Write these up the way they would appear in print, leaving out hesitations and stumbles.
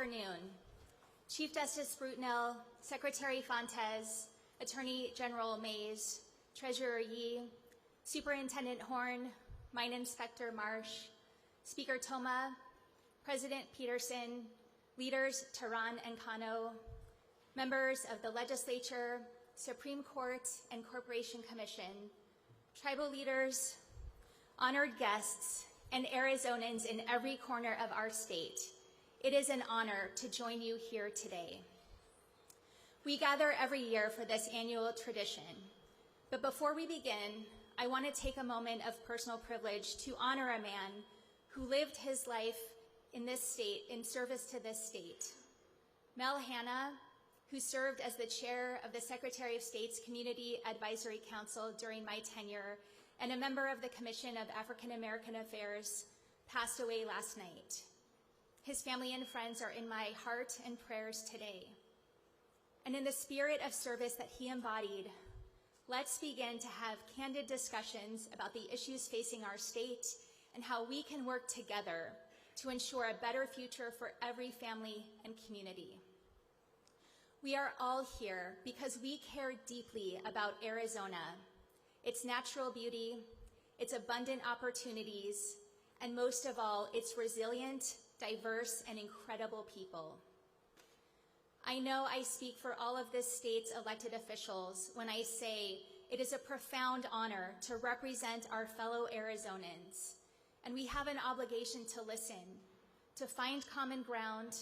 afternoon. Chief Justice Brutnell, Secretary Fontes, Attorney General Mays, Treasurer Yee, Superintendent Horn, Mine Inspector Marsh, Speaker Toma, President Petersen, leaders Tehran and Kano, members of the Legislature, Supreme Court, and Corporation Commission, tribal leaders, honored guests, and Arizonans in every corner of our state. It is an honor to join you here today. We gather every year for this annual tradition, but before we begin, I want to take a moment of personal privilege to honor a man who lived his life in this state in service to this state. Mel Hanna, who served as the chair of the Secretary of State's Community Advisory Council during my tenure and a member of the Commission of African American Affairs, passed away last night. His family and friends are in my heart and prayers today. And in the spirit of service that he embodied, let's begin to have candid discussions about the issues facing our state and how we can work together to ensure a better future for every family and community. We are all here because we care deeply about Arizona, its natural beauty, its abundant opportunities, and most of all, its resilient, diverse, and incredible people. I know I speak for all of this state's elected officials when I say it is a profound honor to represent our fellow Arizonans, and we have an obligation to listen, to find common ground,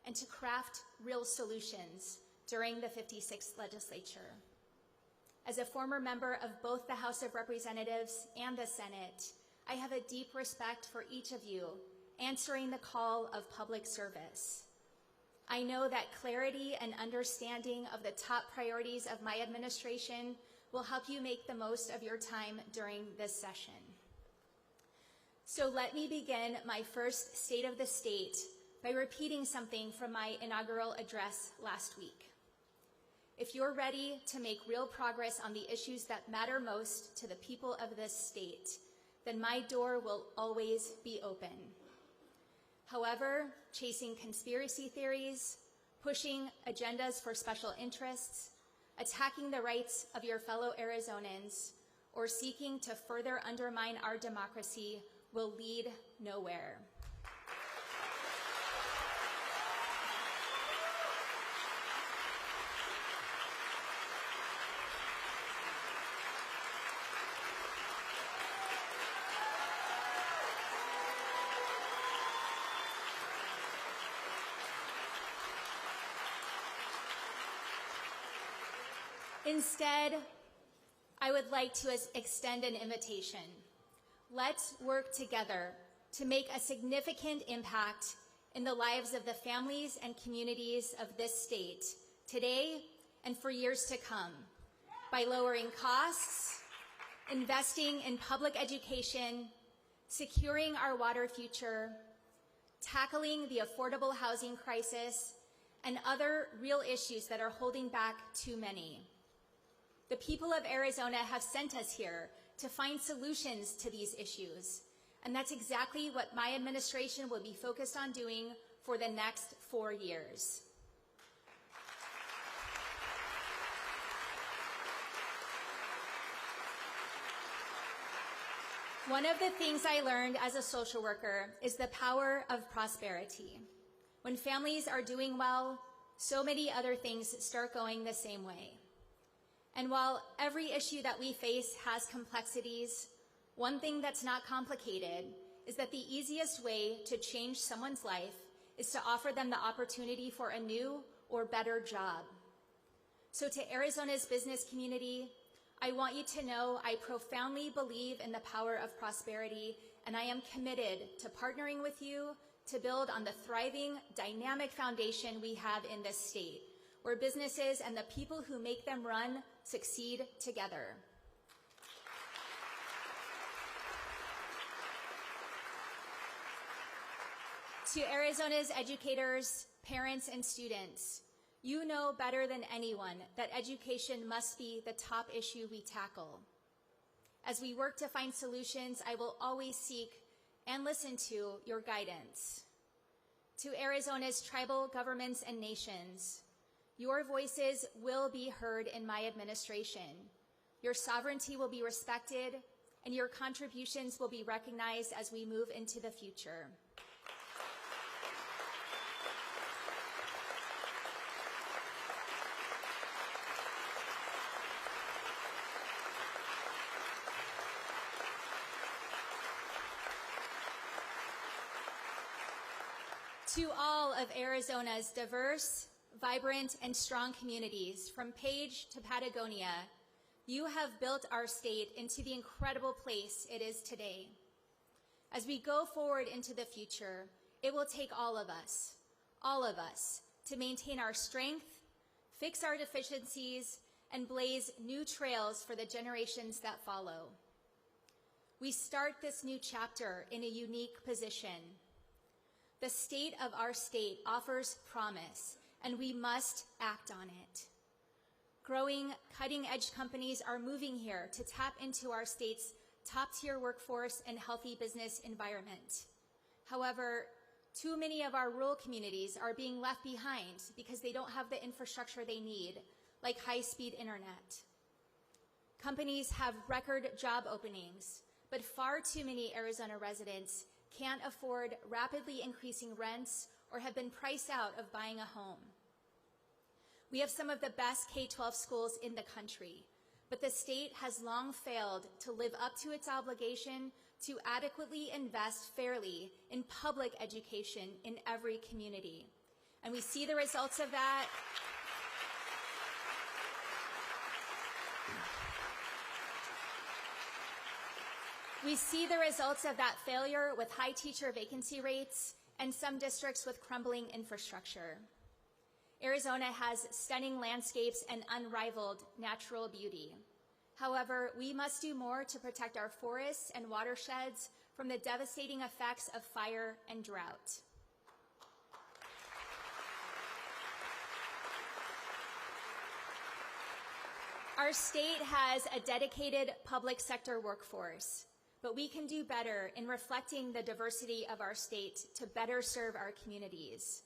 and to craft real solutions during the 56th legislature. As a former member of both the House of Representatives and the Senate, I have a deep respect for each of you answering the call of public service. I know that clarity and understanding of the top priorities of my administration will help you make the most of your time during this session. So let me begin my first State of the State by repeating something from my inaugural address last week. If you're ready to make real progress on the issues that matter most to the people of this state, then my door will always be open. However, chasing conspiracy theories, pushing agendas for special interests, attacking the rights of your fellow Arizonans, or seeking to further undermine our democracy will lead nowhere. Instead, I would like to extend an invitation. Let's work together to make a significant impact in the lives of the families and communities of this state today and for years to come by lowering costs, investing in public education, securing our water future, tackling the affordable housing crisis, and other real issues that are holding back too many. The people of Arizona have sent us here to find solutions to these issues, and that's exactly what my administration will be focused on doing for the next 4 years. One of the things I learned as a social worker is the power of prosperity. When families are doing well, so many other things start going the same way. And while every issue that we face has complexities, one thing that's not complicated is that the easiest way to change someone's life is to offer them the opportunity for a new or better job. So to Arizona's business community, I want you to know I profoundly believe in the power of prosperity, and I am committed to partnering with you to build on the thriving, dynamic foundation we have in this state, where businesses and the people who make them run succeed together. To Arizona's educators, parents, and students, you know better than anyone that education must be the top issue we tackle. As we work to find solutions, I will always seek and listen to your guidance. To Arizona's tribal governments and nations, your voices will be heard in my administration. Your sovereignty will be respected, and your contributions will be recognized as we move into the future. To all of Arizona's diverse, vibrant, and strong communities, from Page to Patagonia, you have built our state into the incredible place it is today. As we go forward into the future, it will take all of us, to maintain our strength, fix our deficiencies, and blaze new trails for the generations that follow. We start this new chapter in a unique position. The state of our state offers promise, and we must act on it. Growing, cutting-edge companies are moving here to tap into our state's top-tier workforce and healthy business environment. However, too many of our rural communities are being left behind because they don't have the infrastructure they need, like high-speed internet. Companies have record job openings, but far too many Arizona residents can't afford rapidly increasing rents or have been priced out of buying a home. We have some of the best K-12 schools in the country, but the state has long failed to live up to its obligation to adequately invest fairly in public education in every community. And we see the results of that. We see the results of that failure with high teacher vacancy rates and some districts with crumbling infrastructure. Arizona has stunning landscapes and unrivaled natural beauty. However, we must do more to protect our forests and watersheds from the devastating effects of fire and drought. Our state has a dedicated public sector workforce, but we can do better in reflecting the diversity of our state to better serve our communities.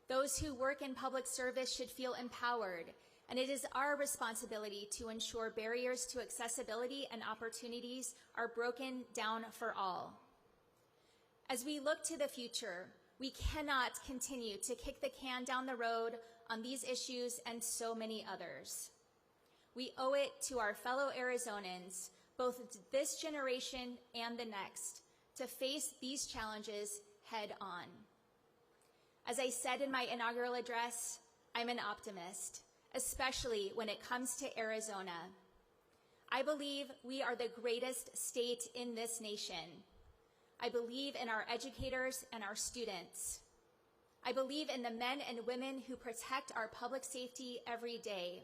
Those who work in public service should feel empowered, and it is our responsibility to ensure barriers to accessibility and opportunities are broken down for all. As we look to the future, we cannot continue to kick the can down the road on these issues and so many others. We owe it to our fellow Arizonans, both this generation and the next, to face these challenges head on. As I said in my inaugural address, I'm an optimist, especially when it comes to Arizona. I believe we are the greatest state in this nation. I believe in our educators and our students. I believe in the men and women who protect our public safety every day.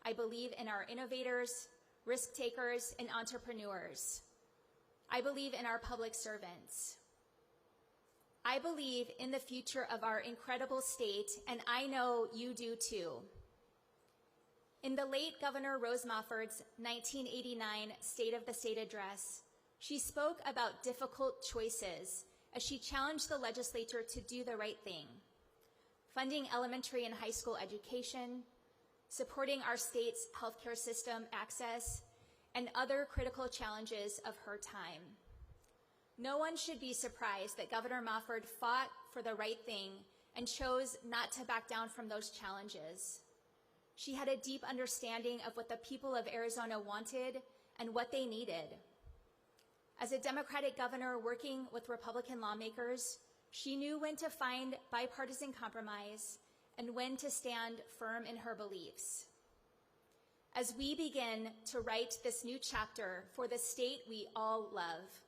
I believe in our innovators, risk takers, and entrepreneurs. I believe in our public servants. I believe in the future of our incredible state, and I know you do too. In the late Governor Rose Mofford's 1989 State of the State address, she spoke about difficult choices as she challenged the legislature to do the right thing, funding elementary and high school education, supporting our state's healthcare system access, and other critical challenges of her time. No one should be surprised that Governor Mofford fought for the right thing and chose not to back down from those challenges. She had a deep understanding of what the people of Arizona wanted and what they needed. As a Democratic governor working with Republican lawmakers, she knew when to find bipartisan compromise and when to stand firm in her beliefs. As we begin to write this new chapter for the state we all love,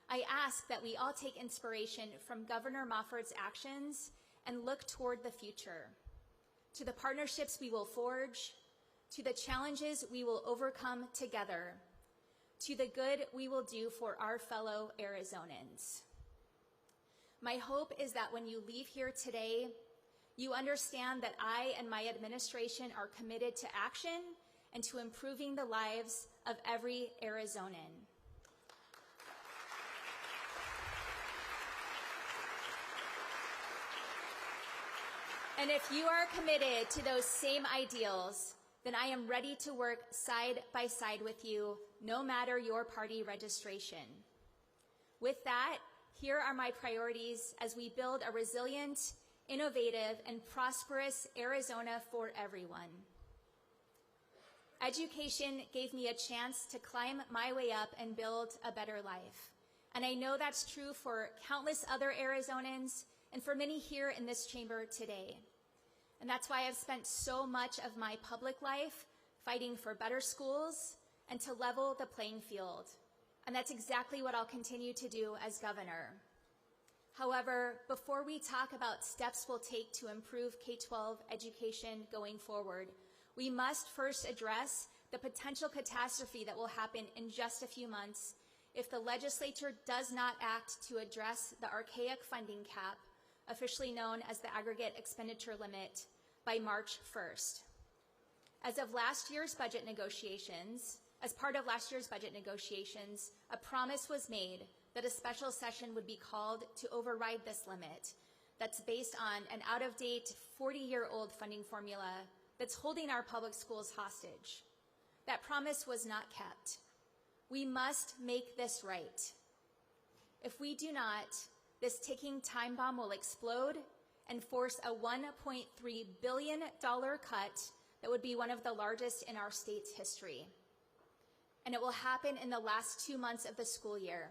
I ask that we all take inspiration from Governor Mofford's actions and look toward the future, to the partnerships we will forge, to the challenges we will overcome together, to the good we will do for our fellow Arizonans. My hope is that when you leave here today, you understand that I and my administration are committed to action and to improving the lives of every Arizonan. And if you are committed to those same ideals, then I am ready to work side by side with you, no matter your party registration. With that, here are my priorities as we build a resilient, innovative, and prosperous Arizona for everyone. Education gave me a chance to climb my way up and build a better life. And I know that's true for countless other Arizonans and for many here in this chamber today. And that's why I've spent so much of my public life fighting for better schools and to level the playing field. And that's exactly what I'll continue to do as governor. However, before we talk about steps we'll take to improve K-12 education going forward, we must first address the potential catastrophe that will happen in just a few months if the legislature does not act to address the archaic funding cap, officially known as the aggregate expenditure limit, by March 1st. As part of last year's budget negotiations, a promise was made that a special session would be called to override this limit that's based on an out-of-date 40-year-old funding formula that's holding our public schools hostage. That promise was not kept. We must make this right. If we do not, this ticking time bomb will explode and force a $1.3 billion cut that would be one of the largest in our state's history. And it will happen in the last 2 months of the school year.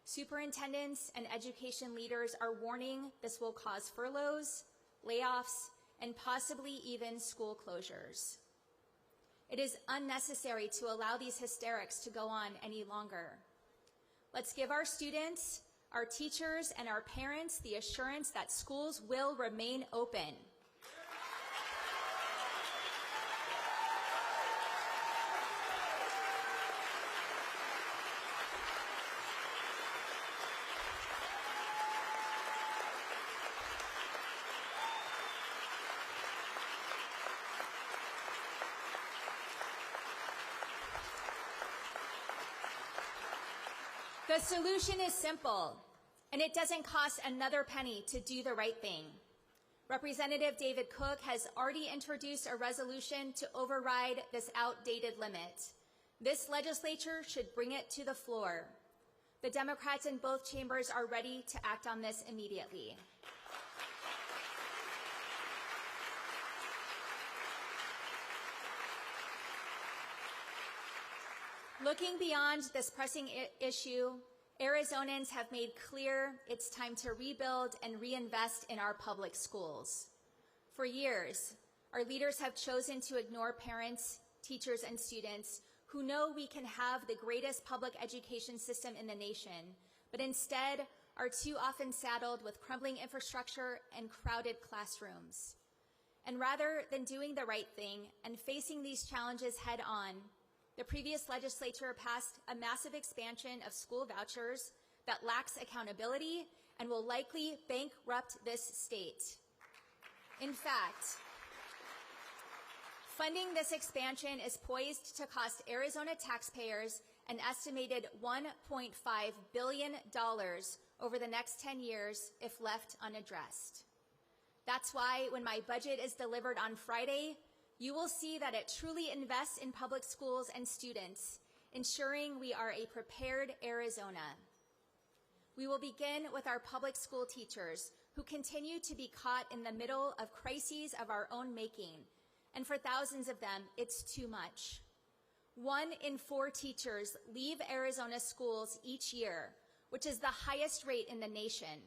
Superintendents and education leaders are warning this will cause furloughs, layoffs, and possibly even school closures. It is unnecessary to allow these hysterics to go on any longer. Let's give our students, our teachers, and our parents the assurance that schools will remain open. The solution is simple, and it doesn't cost another penny to do the right thing. Representative David Cook has already introduced a resolution to override this outdated limit. This legislature should bring it to the floor. The Democrats in both chambers are ready to act on this immediately. Looking beyond this pressing issue, Arizonans have made clear it's time to rebuild and reinvest in our public schools. For years, our leaders have chosen to ignore parents, teachers, and students who know we can have the greatest public education system in the nation, but instead are too often saddled with crumbling infrastructure and crowded classrooms. And rather than doing the right thing and facing these challenges head on, the previous legislature passed a massive expansion of school vouchers that lacks accountability and will likely bankrupt this state. In fact, funding this expansion is poised to cost Arizona taxpayers an estimated $1.5 billion over the next 10 years if left unaddressed. That's why when my budget is delivered on Friday, you will see that it truly invests in public schools and students, ensuring we are a prepared Arizona. We will begin with our public school teachers, who continue to be caught in the middle of crises of our own making, and for thousands of them, it's too much. 1 in 4 teachers leave Arizona schools each year, which is the highest rate in the nation.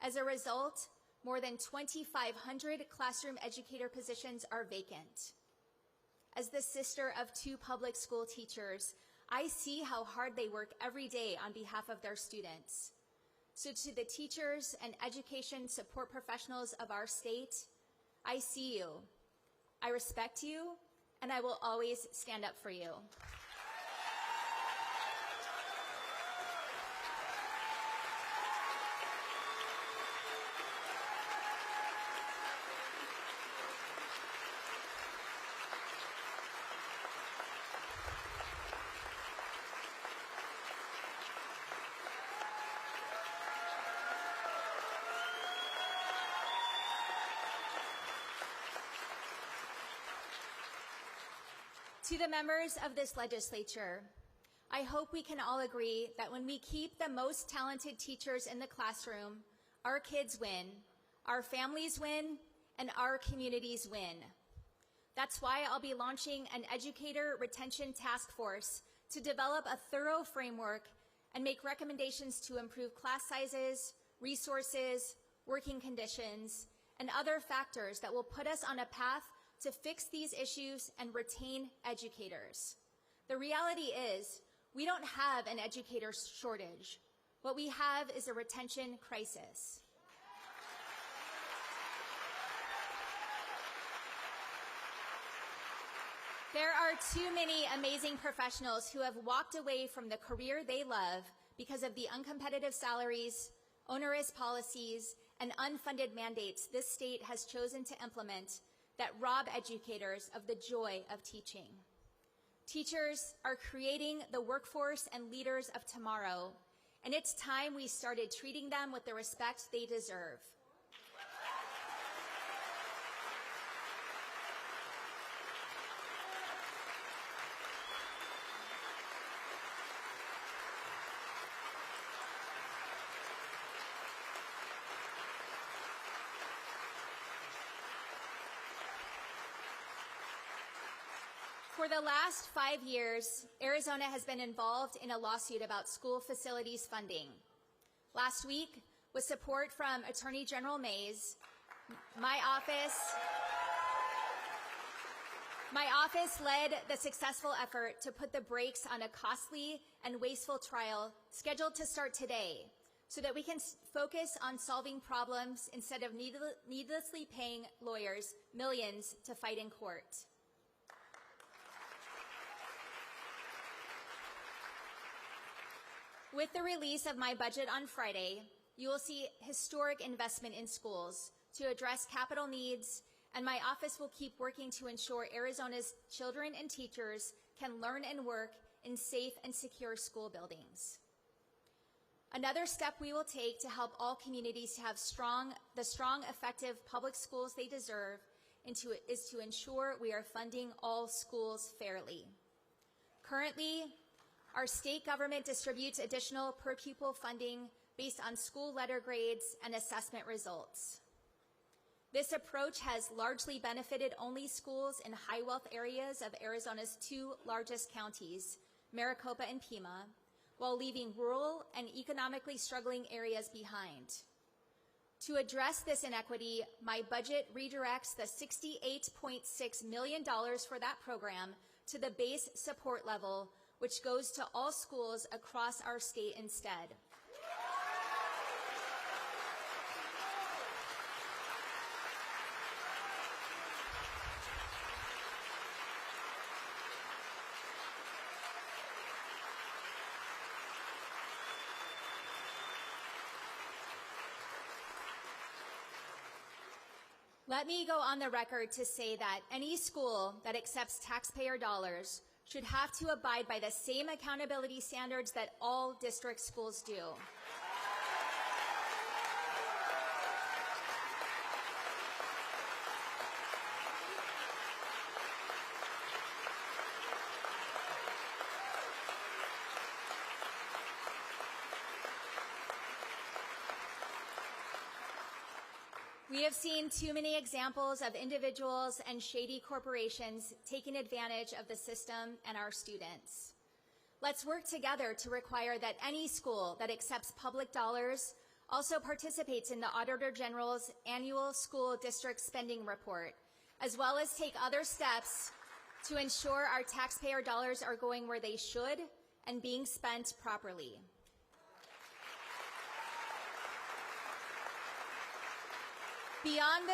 As a result, more than 2,500 classroom educator positions are vacant. As the sister of 2 public school teachers, I see how hard they work every day on behalf of their students. So to the teachers and education support professionals of our state, I see you, I respect you, and I will always stand up for you. To the members of this legislature, I hope we can all agree that when we keep the most talented teachers in the classroom, our kids win, our families win, and our communities win. That's why I'll be launching an educator retention task force to develop a thorough framework and make recommendations to improve class sizes, resources, working conditions, and other factors that will put us on a path to fix these issues and retain educators. The reality is, we don't have an educator shortage. What we have is a retention crisis. There are too many amazing professionals who have walked away from the career they love because of the uncompetitive salaries, onerous policies, and unfunded mandates this state has chosen to implement that rob educators of the joy of teaching. Teachers are creating the workforce and leaders of tomorrow, and it's time we started treating them with the respect they deserve. For the last 5 years, Arizona has been involved in a lawsuit about school facilities funding. Last week, with support from Attorney General Mays, my office led the successful effort to put the brakes on a costly and wasteful trial scheduled to start today so that we can focus on solving problems instead of needlessly paying lawyers millions to fight in court. With the release of my budget on Friday, you will see historic investment in schools to address capital needs, and my office will keep working to ensure Arizona's children and teachers can learn and work in safe and secure school buildings. Another step we will take to help all communities to have the strong, effective public schools they deserve is to ensure we are funding all schools fairly. Currently, our state government distributes additional per-pupil funding based on school letter grades and assessment results. This approach has largely benefited only schools in high-wealth areas of Arizona's two largest counties, Maricopa and Pima, while leaving rural and economically struggling areas behind. To address this inequity, my budget redirects the $68.6 million for that program to the base support level, which goes to all schools across our state instead. Let me go on the record to say that any school that accepts taxpayer dollars should have to abide by the same accountability standards that all district schools do. We have seen too many examples of individuals and shady corporations taking advantage of the system and our students. Let's work together to require that any school that accepts public dollars also participates in the Auditor General's annual school district spending report, as well as take other steps to ensure our taxpayer dollars are going where they should and being spent properly. Beyond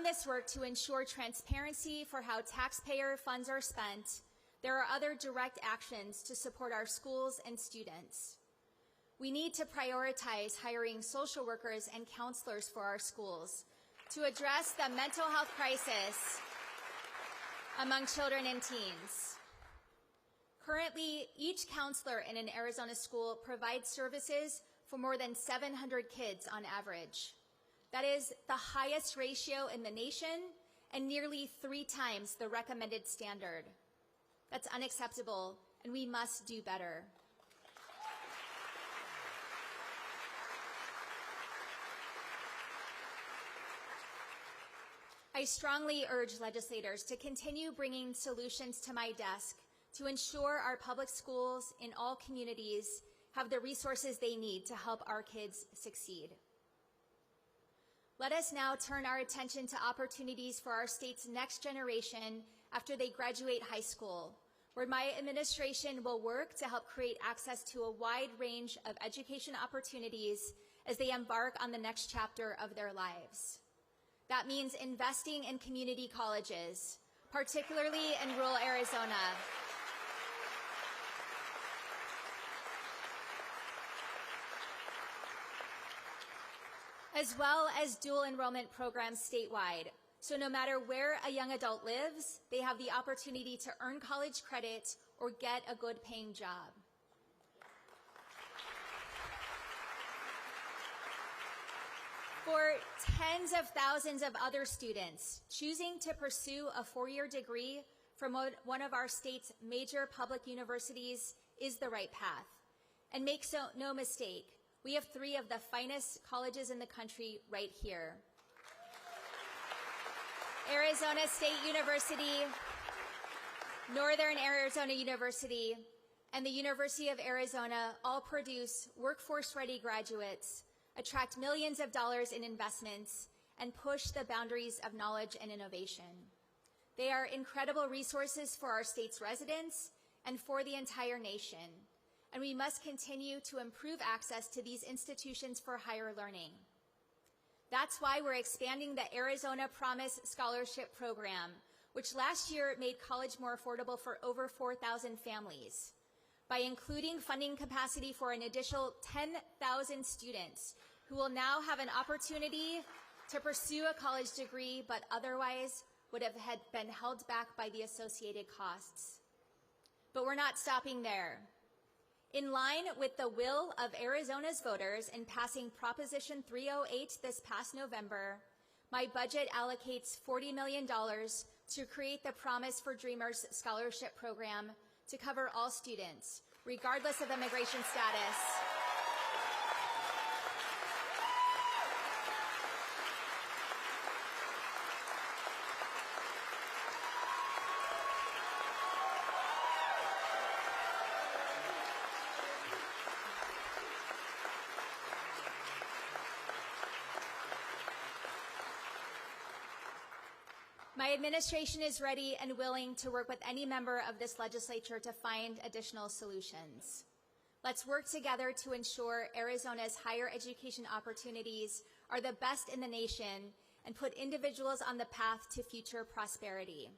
this work to ensure transparency for how taxpayer funds are spent, there are other direct actions to support our schools and students. We need to prioritize hiring social workers and counselors for our schools to address the mental health crisis among children and teens. Currently, each counselor in an Arizona school provides services for more than 700 kids on average. That is the highest ratio in the nation and nearly 3 times the recommended standard. That's unacceptable, and we must do better. I strongly urge legislators to continue bringing solutions to my desk to ensure our public schools in all communities have the resources they need to help our kids succeed. Let us now turn our attention to opportunities for our state's next generation after they graduate high school, where my administration will work to help create access to a wide range of education opportunities as they embark on the next chapter of their lives. That means investing in community colleges, particularly in rural Arizona. As well as dual enrollment programs statewide. So no matter where a young adult lives, they have the opportunity to earn college credit or get a good paying job. For tens of thousands of other students, choosing to pursue a 4-year degree from one of our state's major public universities is the right path. And make no mistake, we have 3 of the finest colleges in the country right here. Arizona State University, Northern Arizona University, and the University of Arizona all produce workforce-ready graduates, attract millions of dollars in investments, and push the boundaries of knowledge and innovation. They are incredible resources for our state's residents and for the entire nation, and we must continue to improve access to these institutions for higher learning. That's why we're expanding the Arizona Promise Scholarship Program, which last year made college more affordable for over 4,000 families, by including funding capacity for an additional 10,000 students who will now have an opportunity to pursue a college degree but otherwise would have been held back by the associated costs. But we're not stopping there. In line with the will of Arizona's voters in passing Proposition 308 this past November, my budget allocates $40 million to create the Promise for Dreamers Scholarship Program to cover all students, regardless of immigration status. My administration is ready and willing to work with any member of this legislature to find additional solutions. Let's work together to ensure Arizona's higher education opportunities are the best in the nation and put individuals on the path to future prosperity.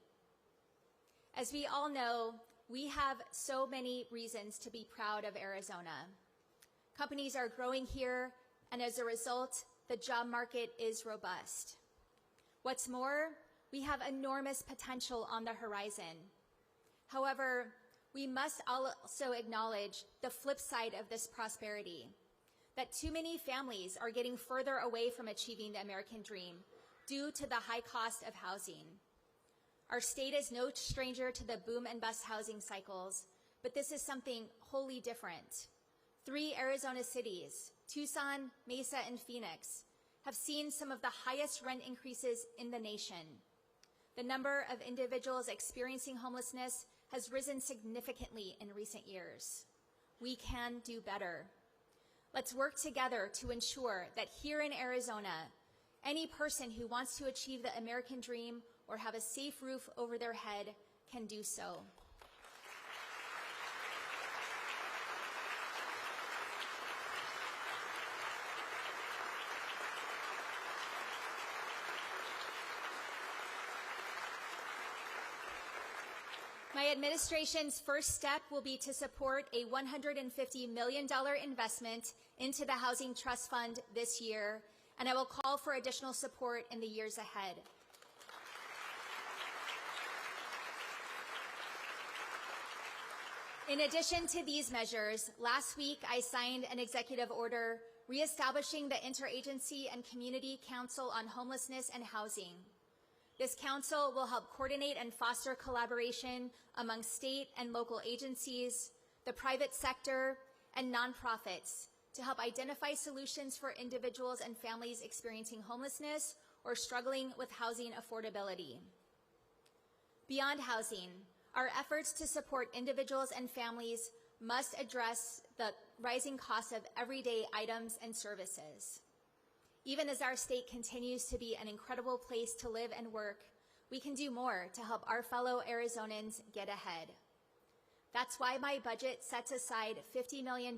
As we all know, we have so many reasons to be proud of Arizona. Companies are growing here, and as a result, the job market is robust. What's more, we have enormous potential on the horizon. However, we must also acknowledge the flip side of this prosperity, that too many families are getting further away from achieving the American dream due to the high cost of housing. Our state is no stranger to the boom and bust housing cycles, but this is something wholly different. 3 Arizona cities, Tucson, Mesa, and Phoenix, have seen some of the highest rent increases in the nation. The number of individuals experiencing homelessness has risen significantly in recent years. We can do better. Let's work together to ensure that here in Arizona, any person who wants to achieve the American dream or have a safe roof over their head can do so. My administration's first step will be to support a $150 million investment into the Housing Trust Fund this year, and I will call for additional support in the years ahead. In addition to these measures, last week I signed an executive order reestablishing the Interagency and Community Council on Homelessness and Housing. This council will help coordinate and foster collaboration among state and local agencies, the private sector, and nonprofits to help identify solutions for individuals and families experiencing homelessness or struggling with housing affordability. Beyond housing, our efforts to support individuals and families must address the rising costs of everyday items and services. Even as our state continues to be an incredible place to live and work, we can do more to help our fellow Arizonans get ahead. That's why my budget sets aside $50 million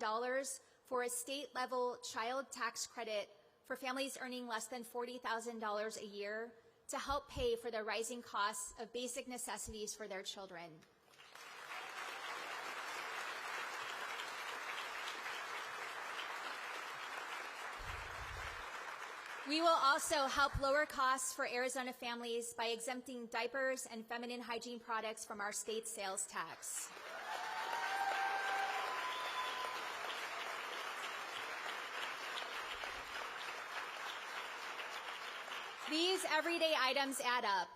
for a state-level child tax credit for families earning less than $40,000 a year to help pay for the rising costs of basic necessities for their children. We will also help lower costs for Arizona families by exempting diapers and feminine hygiene products from our state sales tax. These everyday items add up,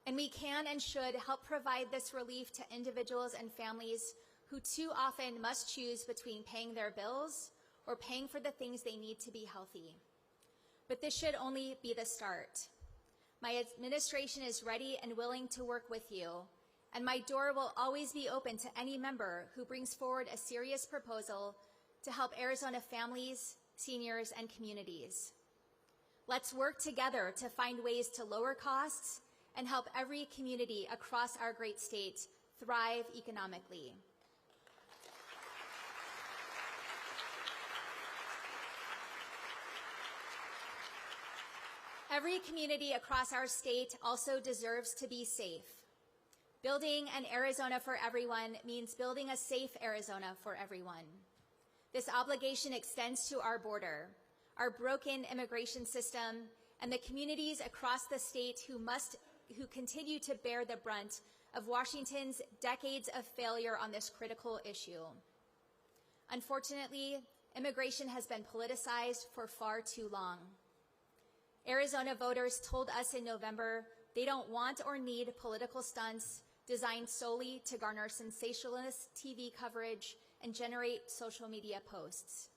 and we can and should help provide this relief to individuals and families who too often must choose between paying their bills or paying for the things they need to be healthy. But this should only be the start. My administration is ready and willing to work with you, and my door will always be open to any member who brings forward a serious proposal to help Arizona families, seniors, and communities. Let's work together to find ways to lower costs and help every community across our great state thrive economically. Every community across our state also deserves to be safe. Building an Arizona for everyone means building a safe Arizona for everyone. This obligation extends to our border, our broken immigration system, and the communities across the state who continue to bear the brunt of Washington's decades of failure on this critical issue. Unfortunately, immigration has been politicized for far too long. Arizona voters told us in November they don't want or need political stunts designed solely to garner sensationalist TV coverage and generate social media posts.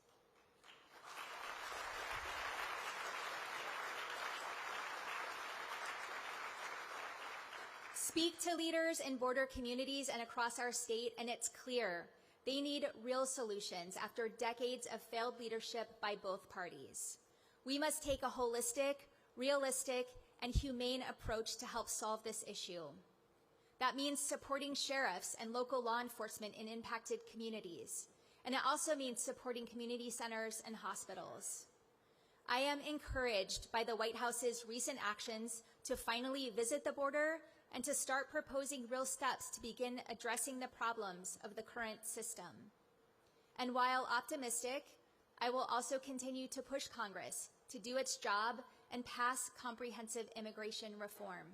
Speak to leaders in border communities and across our state, and it's clear they need real solutions after decades of failed leadership by both parties. We must take a holistic, realistic, and humane approach to help solve this issue. That means supporting sheriffs and local law enforcement in impacted communities, and it also means supporting community centers and hospitals. I am encouraged by the White House's recent actions to finally visit the border and to start proposing real steps to begin addressing the problems of the current system. And while optimistic, I will also continue to push Congress to do its job and pass comprehensive immigration reform.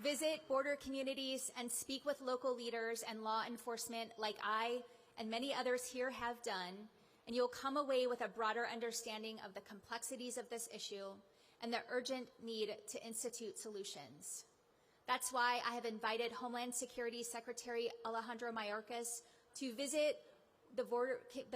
Visit border communities and speak with local leaders and law enforcement like I and many others here have done, and you'll come away with a broader understanding of the complexities of this issue and the urgent need to institute solutions. That's why I have invited Homeland Security Secretary Alejandro Mayorkas to visit the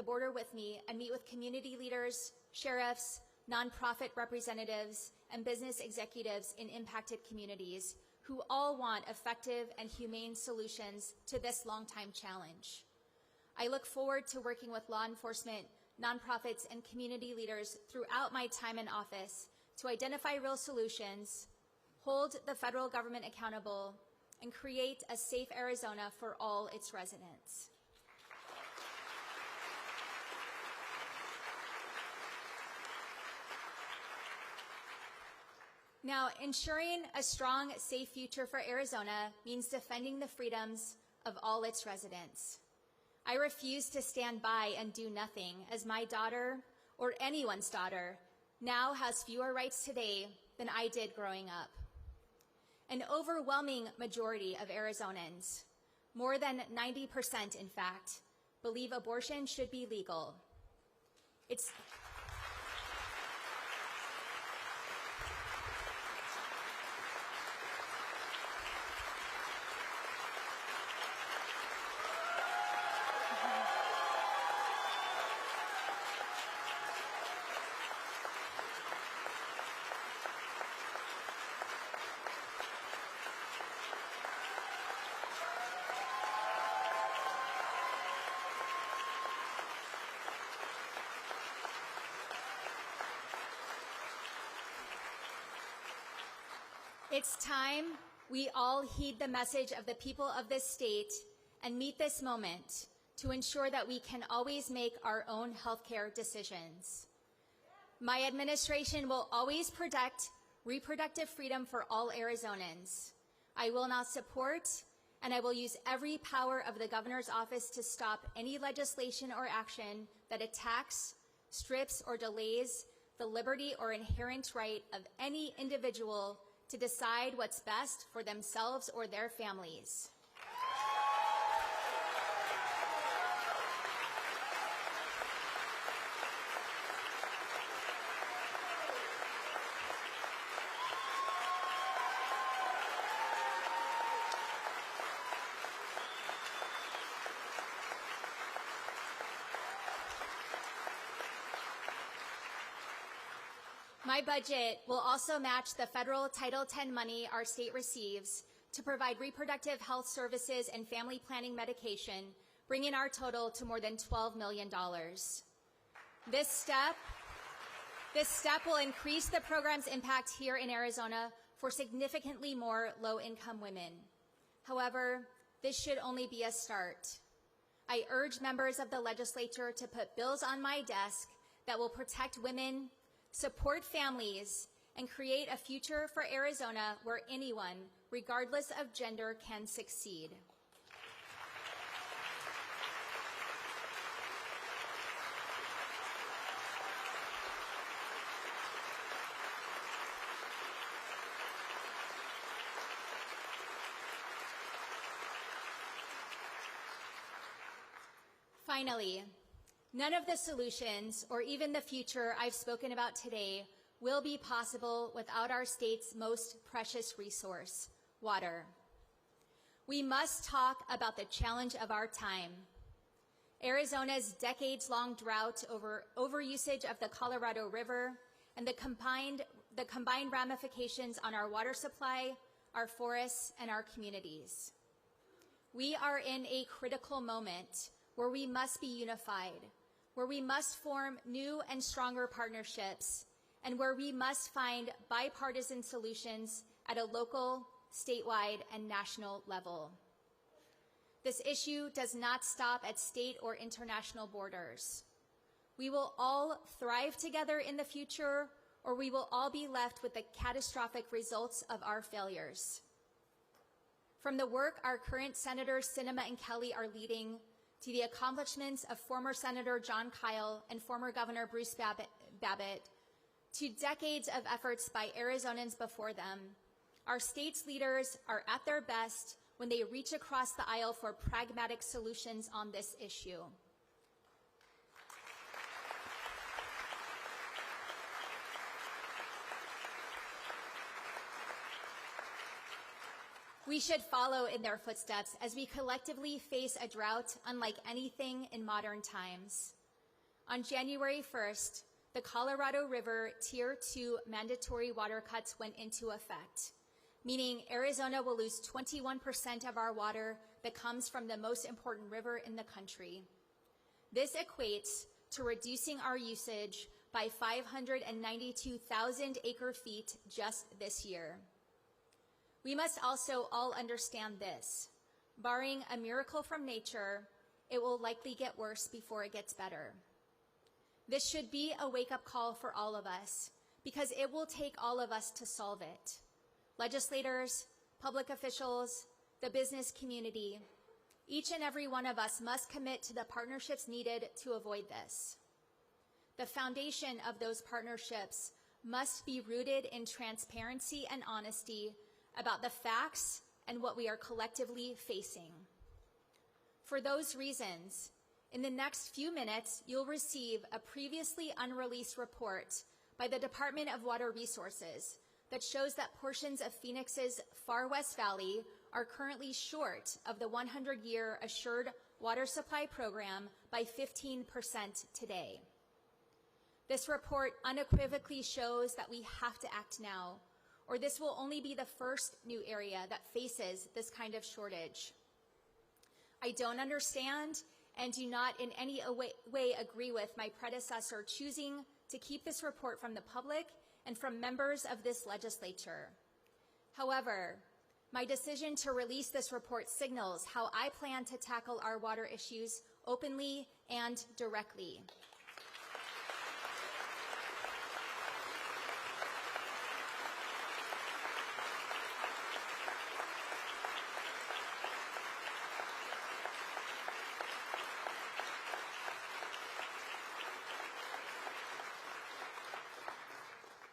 border with me and meet with community leaders, sheriffs, nonprofit representatives, and business executives in impacted communities who all want effective and humane solutions to this long-time challenge. I look forward to working with law enforcement, nonprofits, and community leaders throughout my time in office to identify real solutions, hold the federal government accountable, and create a safe Arizona for all its residents. Now, ensuring a strong, safe future for Arizona means defending the freedoms of all its residents. I refuse to stand by and do nothing as my daughter, or anyone's daughter, now has fewer rights today than I did growing up. An overwhelming majority of Arizonans, more than 90% in fact, believe abortion should be legal. It's time we all heed the message of the people of this state and meet this moment to ensure that we can always make our own healthcare decisions. My administration will always protect reproductive freedom for all Arizonans. I will not support, and I will use every power of the governor's office to stop any legislation or action that attacks, strips, or delays the liberty or inherent right of any individual to decide what's best for themselves or their families. My budget will also match the federal Title X money our state receives to provide reproductive health services and family planning medication, bringing our total to more than $12 million. This step will increase the program's impact here in Arizona for significantly more low-income women. However, this should only be a start. I urge members of the legislature to put bills on my desk that will protect women, support families, and create a future for Arizona where anyone, regardless of gender, can succeed. Finally, none of the solutions or even the future I've spoken about today will be possible without our state's most precious resource, water. We must talk about the challenge of our time. Arizona's decades-long drought over overusage of the Colorado River and the combined ramifications on our water supply, our forests, and our communities. We are in a critical moment where we must be unified, where we must form new and stronger partnerships, and where we must find bipartisan solutions at a local, statewide, and national level. This issue does not stop at state or international borders. We will all thrive together in the future, or we will all be left with the catastrophic results of our failures. From the work our current Senators Sinema and Kelly are leading, to the accomplishments of former Senator John Kyle and former Governor Bruce Babbitt, to decades of efforts by Arizonans before them, our state's leaders are at their best when they reach across the aisle for pragmatic solutions on this issue. We should follow in their footsteps as we collectively face a drought unlike anything in modern times. On January 1st, the Colorado River Tier 2 mandatory water cuts went into effect, meaning Arizona will lose 21% of our water that comes from the most important river in the country. This equates to reducing our usage by 592,000 acre-feet just this year. We must also all understand this. Barring a miracle from nature, it will likely get worse before it gets better. This should be a wake-up call for all of us, because it will take all of us to solve it. Legislators, public officials, the business community, each and every one of us must commit to the partnerships needed to avoid this. The foundation of those partnerships must be rooted in transparency and honesty about the facts and what we are collectively facing. For those reasons, In the next few minutes, you'll receive a previously unreleased report by the Department of Water Resources that shows that portions of Phoenix's Far West Valley are currently short of the 100-year Assured Water Supply Program by 15% today. This report unequivocally shows that we have to act now, or this will only be the first new area that faces this kind of shortage. I don't understand and do not in any way agree with my predecessor choosing to keep this report from the public and from members of this legislature. However, my decision to release this report signals how I plan to tackle our water issues openly and directly.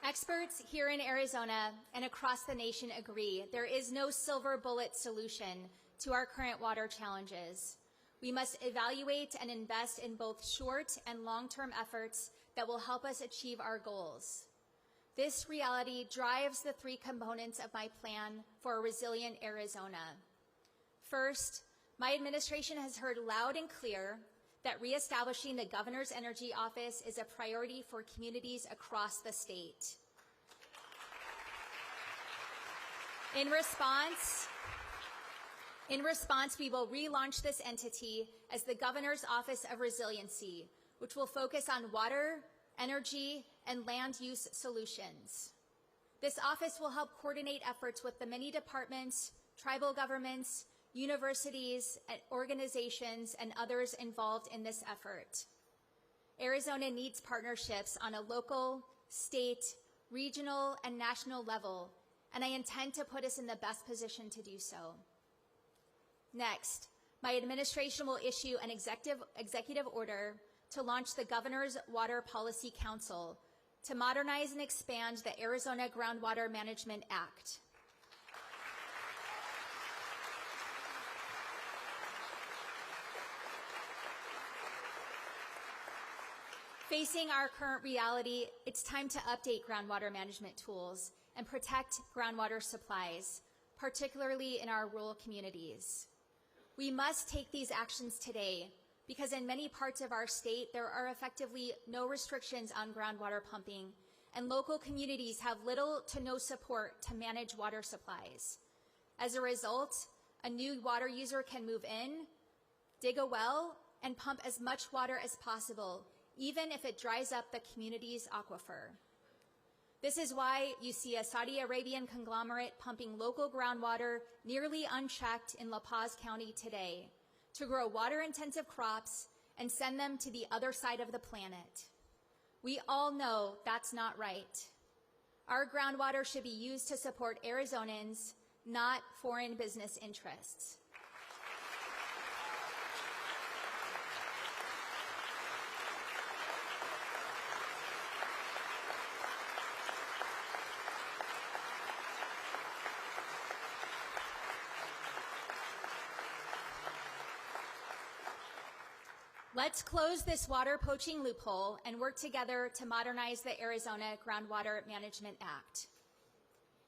Experts here in Arizona and across the nation agree there is no silver bullet solution to our current water challenges. We must evaluate and invest in both short and long-term efforts that will help us achieve our goals. This reality drives the three components of my plan for a resilient Arizona. First, my administration has heard loud and clear that reestablishing the Governor's Energy Office is a priority for communities across the state. In response, we will relaunch this entity as the Governor's Office of Resiliency, which will focus on water, energy, and land use solutions. This office will help coordinate efforts with the many departments, tribal governments, universities, organizations, and others involved in this effort. Arizona needs partnerships on a local, state, regional, and national level, and I intend to put us in the best position to do so. Next, my administration will issue an executive order to launch the Governor's Water Policy Council to modernize and expand the Arizona Groundwater Management Act. Facing our current reality, it's time to update groundwater management tools and protect groundwater supplies, particularly in our rural communities. We must take these actions today because in many parts of our state, there are effectively no restrictions on groundwater pumping, and local communities have little to no support to manage water supplies. As a result, a new water user can move in, dig a well, and pump as much water as possible, even if it dries up the community's aquifer. This is why you see a Saudi Arabian conglomerate pumping local groundwater nearly unchecked in La Paz County today to grow water-intensive crops and send them to the other side of the planet. We all know that's not right. Our groundwater should be used to support Arizonans, not foreign business interests. Let's close this water poaching loophole and work together to modernize the Arizona Groundwater Management Act.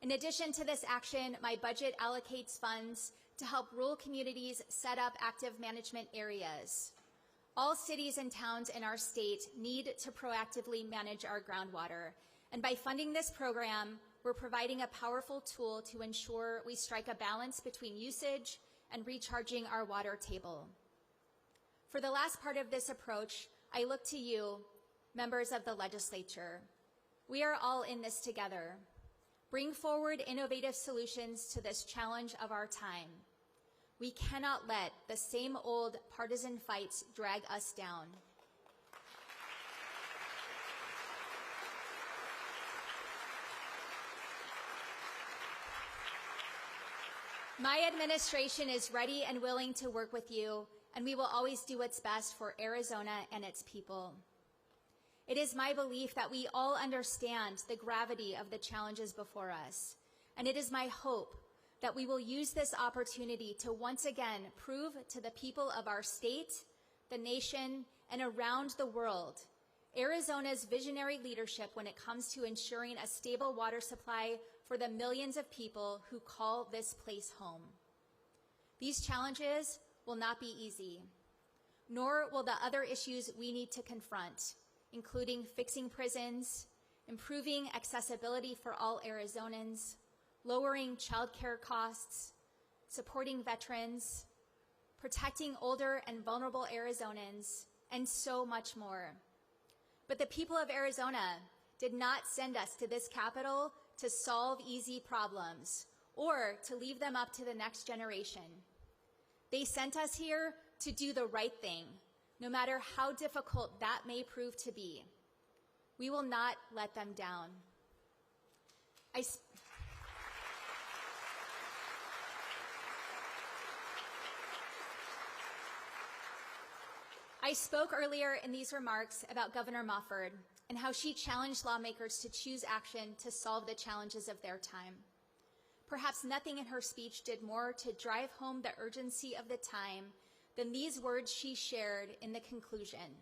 In addition to this action, my budget allocates funds to help rural communities set up active management areas. All cities and towns in our state need to proactively manage our groundwater, and by funding this program, we're providing a powerful tool to ensure we strike a balance between usage and recharging our water table. For the last part of this approach, I look to you, members of the legislature. We are all in this together. Bring forward innovative solutions to this challenge of our time. We cannot let the same old partisan fights drag us down. My administration is ready and willing to work with you, and we will always do what's best for Arizona and its people. It is my belief that we all understand the gravity of the challenges before us, and it is my hope that we will use this opportunity to once again prove to the people of our state the nation, and around the world Arizona's visionary leadership when it comes to ensuring a stable water supply for the millions of people who call this place home. These challenges will not be easy, nor will the other issues we need to confront, including fixing prisons, improving accessibility for all Arizonans, lowering childcare costs, supporting veterans, protecting older and vulnerable Arizonans, and so much more. But the people of Arizona did not send us to this capital to solve easy problems or to leave them up to the next generation. They sent us here to do the right thing, no matter how difficult that may prove to be. We will not let them down. I spoke earlier in these remarks about Governor Mofford and how she challenged lawmakers to choose action to solve the challenges of their time. Perhaps nothing in her speech did more to drive home the urgency of the time than these words she shared in the conclusion.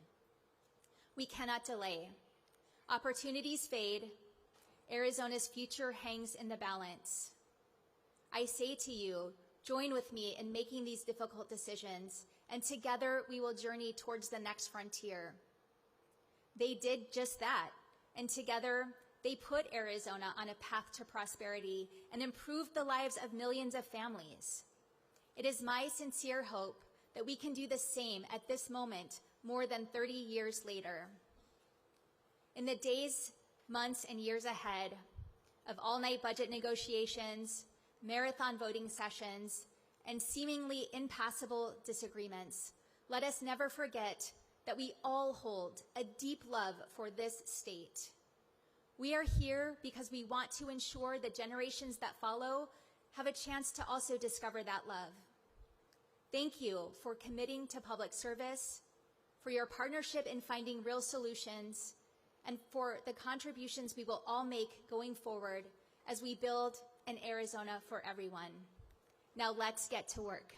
We cannot delay. Opportunities fade. Arizona's future hangs in the balance. I say to you, join with me in making these difficult decisions, and together we will journey towards the next frontier. They did just that, and together they put Arizona on a path to prosperity and improved the lives of millions of families. It is my sincere hope that we can do the same at this moment more than 30 years later. In the days, months, and years ahead of all-night budget negotiations, marathon voting sessions, and seemingly impassable disagreements, let us never forget that we all hold a deep love for this state. We are here because we want to ensure the generations that follow have a chance to also discover that love. Thank you for committing to public service, for your partnership in finding real solutions, and for the contributions we will all make going forward as we build an Arizona for everyone. Now let's get to work.